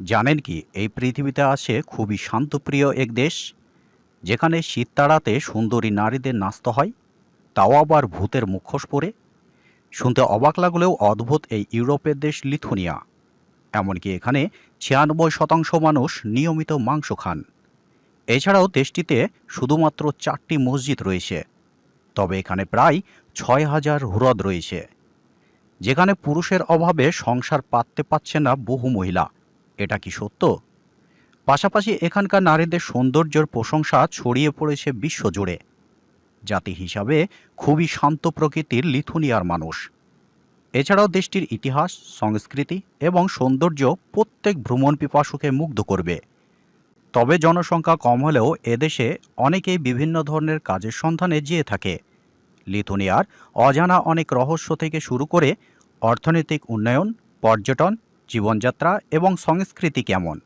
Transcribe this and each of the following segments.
জানেন কি এই পৃথিবীতে আছে খুবই শান্তপ্রিয় এক দেশ যেখানে শীত তাড়াতে সুন্দরী নারীদের নাচতে হয়, তাও আবার ভূতের মুখোশ পরে। শুনতে অবাক লাগলেও অদ্ভুত এই ইউরোপের দেশ লিথুনিয়া। এমনকি এখানে ৯৬% মানুষ নিয়মিত মাংস খান। এছাড়াও দেশটিতে শুধুমাত্র ৪টি মসজিদ রয়েছে, তবে এখানে প্রায় ৬,০০০ হ্রদ রয়েছে, যেখানে পুরুষের অভাবে সংসার পাততে পারছে না বহু মহিলা। এটা কি সত্য? পাশাপাশি এখানকার নারীদের সৌন্দর্যের প্রশংসা ছড়িয়ে পড়েছে বিশ্বজুড়ে। জাতি হিসাবে খুবই শান্ত প্রকৃতির লিথুনিয়ার মানুষ। এছাড়াও দেশটির ইতিহাস, সংস্কৃতি এবং সৌন্দর্য প্রত্যেক ভ্রমণ পিপাসুকে মুগ্ধ করবে। তবে জনসংখ্যা কম হলেও এদেশে অনেকেই বিভিন্ন ধরনের কাজের সন্ধানে যেয়ে থাকে। লিথুনিয়ার অজানা অনেক রহস্য থেকে শুরু করে অর্থনৈতিক উন্নয়ন, পর্যটন, জীবনযাত্রা এবং সংস্কৃতি কেমন,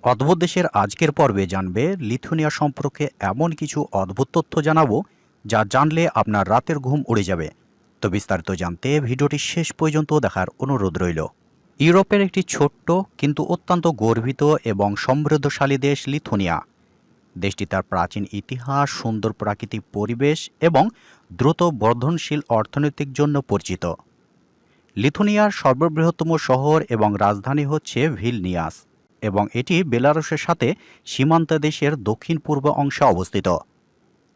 অদ্ভুত দেশের আজকের পর্বে জানবে লিথুনিয়া সম্পর্কে এমন কিছু অদ্ভুত তথ্য জানাবো যা জানলে আপনার রাতের ঘুম উড়ে যাবে। তো বিস্তারিত জানতে ভিডিওটি শেষ পর্যন্ত দেখার অনুরোধ রইল। ইউরোপের একটি ছোট্ট কিন্তু অত্যন্ত গর্বিত এবং সমৃদ্ধশালী দেশ লিথুনিয়া। দেশটি তার প্রাচীন ইতিহাস, সুন্দর প্রাকৃতিক পরিবেশ এবং দ্রুত বর্ধনশীল অর্থনীতির জন্য পরিচিত। লিথুনিয়ার সর্ববৃহত্তম শহর এবং রাজধানী হচ্ছে ভিলনিয়াস, এবং এটি বেলারুশের সাথে সীমান্ত দেশের দক্ষিণ পূর্ব অংশে অবস্থিত।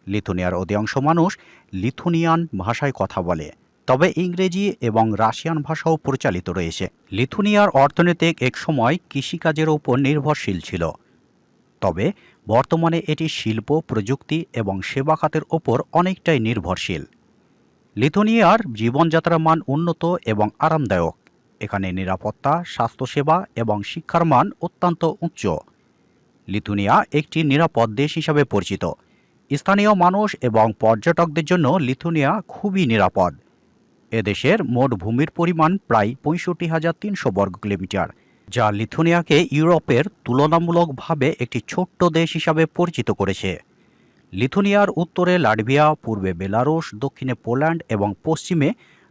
লিথুনিয়ার অধিকাংশ মানুষ লিথুনিয়ান ভাষায় কথা বলে, তবে ইংরেজি এবং রাশিয়ান ভাষাও পরিচালিত রয়েছে। লিথুনিয়ার অর্থনৈতিক একসময় কৃষিকাজের উপর নির্ভরশীল ছিল, তবে বর্তমানে এটি শিল্প, প্রযুক্তি এবং সেবা খাতের ওপর অনেকটাই নির্ভরশীল। লিথুনিয়ার জীবনযাত্রার মান উন্নত এবং আরামদায়ক। এখানে নিরাপত্তা, স্বাস্থ্যসেবা এবং শিক্ষার মান অত্যন্ত উচ্চ। লিথুনিয়া একটি নিরাপদ দেশ হিসাবে পরিচিত। স্থানীয় মানুষ এবং পর্যটকদের জন্য লিথুনিয়া খুবই নিরাপদ। এদেশের মোট ভূমির পরিমাণ প্রায় ৬৫,৩০০ বর্গ কিলোমিটার, যা লিথুনিয়াকে ইউরোপের তুলনামূলকভাবে একটি ছোট্ট দেশ হিসাবে পরিচিত করেছে। লিথুনিয়ার উত্তরে লাটভিয়া, পূর্বে বেলারুশ, দক্ষিণে পোল্যান্ড এবং পশ্চিমে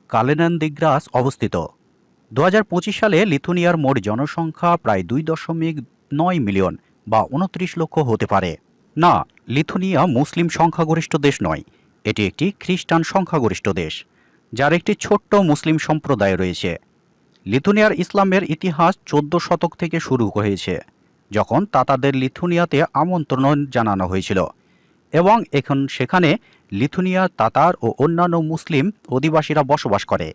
কালিনিনগ্রাদ অবস্থিত। ২০২৫ সালে লিথুনিয়ার মোট জনসংখ্যা প্রায় ২.৯ মিলিয়ন বা ২৯ লক্ষ হতে পারে। না, লিথুনিয়া মুসলিম সংখ্যাগরিষ্ঠ দেশ নয়, এটি একটি খ্রিস্টান সংখ্যাগরিষ্ঠ দেশ, যার একটি ছোট্ট মুসলিম সম্প্রদায় রয়েছে। লিথুনিয়ার ইসলামের ইতিহাস ১৪ শতক থেকে শুরু হয়েছে, যখন তাতারদের লিথুনিয়াতে আমন্ত্রণ জানানো হয়েছিল, এবং এখন সেখানে লিথুনিয়া, তাতার ও অন্যান্য মুসলিম অধিবাসীরা বসবাস করে।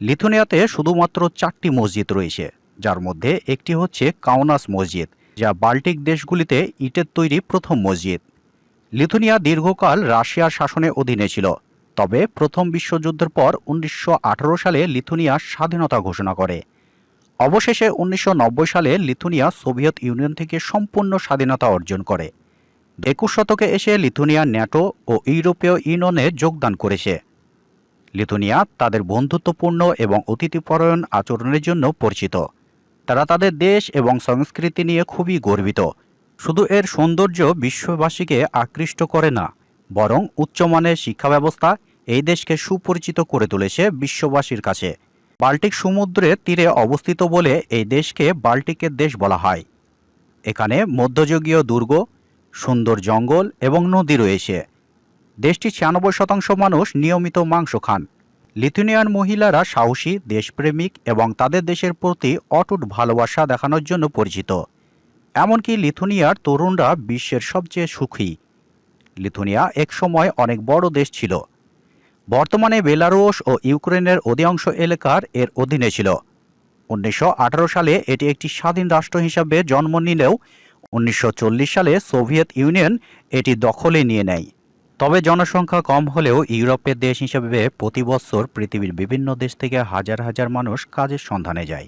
লিথুনিয়াতে শুধুমাত্র ৪টি মসজিদ রয়েছে, যার মধ্যে একটি হচ্ছে কাউনাস মসজিদ, যা বাল্টিক দেশগুলিতে ইটের তৈরি প্রথম মসজিদ। লিথুনিয়া দীর্ঘকাল রাশিয়ার শাসনের অধীনে ছিল, তবে প্রথম বিশ্বযুদ্ধের পর ১৯১৮ সালে লিথুনিয়া স্বাধীনতা ঘোষণা করে। অবশেষে ১৯৯০ সালে লিথুনিয়া সোভিয়েত ইউনিয়ন থেকে সম্পূর্ণ স্বাধীনতা অর্জন করে। ২১ শতকে এসে লিথুনিয়া ন্যাটো ও ইউরোপীয় ইউনিয়নে যোগদান করেছে। লিথুনিয়া তাদের বন্ধুত্বপূর্ণ এবং অতিথিপরায়ণ আচরণের জন্য পরিচিত। তারা তাদের দেশ এবং সংস্কৃতি নিয়ে খুবই গর্বিত। শুধু এর সৌন্দর্য বিশ্ববাসীকে আকৃষ্ট করে না, বরং উচ্চমানের শিক্ষা ব্যবস্থা এই দেশকে সুপরিচিত করে তুলেছে বিশ্ববাসীর কাছে। বাল্টিক সমুদ্রের তীরে অবস্থিত বলে এই দেশকে বাল্টিকের দেশ বলা হয়। এখানে মধ্যযুগীয় দুর্গ, সুন্দর জঙ্গল এবং নদী রয়েছে। দেশটির ৯৬% মানুষ নিয়মিত মাংস খান। লিথুনিয়ান মহিলারা সাহসী, দেশপ্রেমিক এবং তাদের দেশের প্রতি অটুট ভালোবাসা দেখানোর জন্য পরিচিত। এমনকি লিথুনিয়ার তরুণরা বিশ্বের সবচেয়ে সুখী। লিথুনিয়া একসময় অনেক বড় দেশ ছিল। বর্তমানে বেলারুশ ও ইউক্রেনের অধিকাংশ এলাকার এর অধীনে ছিল। ১৯১৮ সালে এটি একটি স্বাধীন রাষ্ট্র হিসাবে জন্ম নিলেও ১৯৪০ সালে সোভিয়েত ইউনিয়ন এটি দখলে নিয়ে নেয়। তবে জনসংখ্যা কম হলেও ইউরোপের দেশ হিসেবে প্রতি বছর পৃথিবীর বিভিন্ন দেশ থেকে হাজার হাজার মানুষ কাজের সন্ধানে যায়।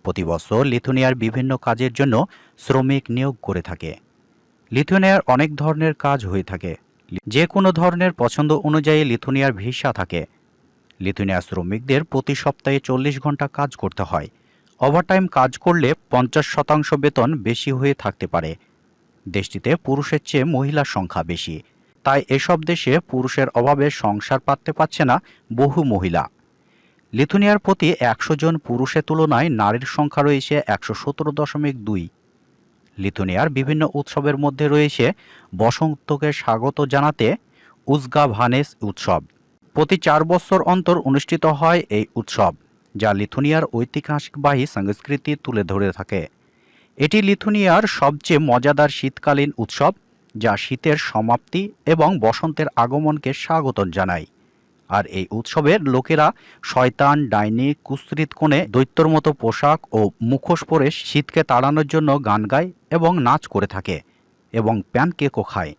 প্রতি বছর লিথুনিয়ার বিভিন্ন কাজের জন্য শ্রমিক নিয়োগ করে থাকে। লিথুনিয়ার অনেক ধরনের কাজ হয়ে থাকে। যে কোনো ধরনের পছন্দ অনুযায়ী লিথুনিয়ার ভিসা থাকে। লিথুনিয়ার শ্রমিকদের প্রতি সপ্তাহে ৪০ ঘন্টা কাজ করতে হয়। ওভারটাইম কাজ করলে ৫০% বেতন বেশি হয়ে থাকতে পারে। দেশটিতে পুরুষের চেয়ে মহিলার সংখ্যা বেশি, তাই এসব দেশে পুরুষের অভাবে সংসার পাততে পারছে না বহু মহিলা। লিথুনিয়ার প্রতি ১০০ জন পুরুষের তুলনায় নারীর সংখ্যা রয়েছে ১১৭.২। লিথুনিয়ার বিভিন্ন উৎসবের মধ্যে রয়েছে বসন্তকে স্বাগত জানাতে উজগাভানেস উৎসব। প্রতি ৪ বছর অন্তর অনুষ্ঠিত হয় এই উৎসব, যা লিথুনিয়ার ঐতিহাসিকবাহী সংস্কৃতি তুলে ধরে থাকে। এটি লিথুনিয়ার সবচেয়ে মজাদার শীতকালীন উৎসব, যা শীতের সমাপ্তি এবং বসন্তের আগমনকে স্বাগত জানায়। আর এই উৎসবের লোকেরা শয়তান, ডাইনি, কুৎসিত কোণে দৈত্যর মতো পোশাক ও মুখোশ পরে শীতকে তাড়ানোর জন্য গান গায় এবং নাচ করে থাকে এবং প্যানকেকও খায়।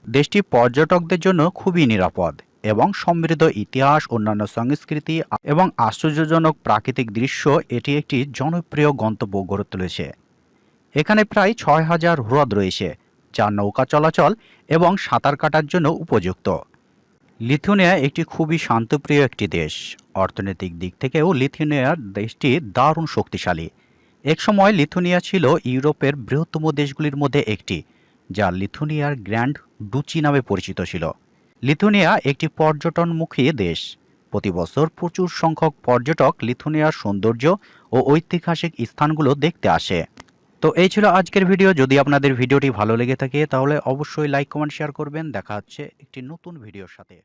দেশটি পর্যটকদের জন্য খুবই নিরাপদ এবং সমৃদ্ধ ইতিহাস, অন্যান্য সংস্কৃতি এবং আশ্চর্যজনক প্রাকৃতিক দৃশ্য এটি একটি জনপ্রিয় গন্তব্য গড়ে তুলেছে। এখানে প্রায় ৬,০০০ হ্রদ রয়েছে, যা নৌকা চলাচল এবং সাঁতার কাটার জন্য উপযুক্ত। লিথুনিয়া একটি খুবই শান্তপ্রিয় একটি দেশ। অর্থনৈতিক দিক থেকেও লিথুনিয়ার দেশটি দারুণ শক্তিশালী। একসময় লিথুনিয়া ছিল ইউরোপের বৃহত্তম দেশগুলির মধ্যে একটি, যা লিথুনিয়ার গ্র্যান্ড ডুচি নামে পরিচিত ছিল। লিথুনিয়া একটি পর্যটনমুখী দেশ। প্রতি বছর প্রচুর সংখ্যক পর্যটক লিথুনিয়ার সৌন্দর্য ও ঐতিহাসিক স্থানগুলো দেখতে আসে। তো এই ছিল আজকের ভিডিও। যদি আপনাদের ভিডিওটি ভালো লেগে থাকে তাহলে অবশ্যই লাইক, কমেন্ট, শেয়ার করবেন। দেখা হচ্ছে একটি নতুন ভিডিওর সাথে।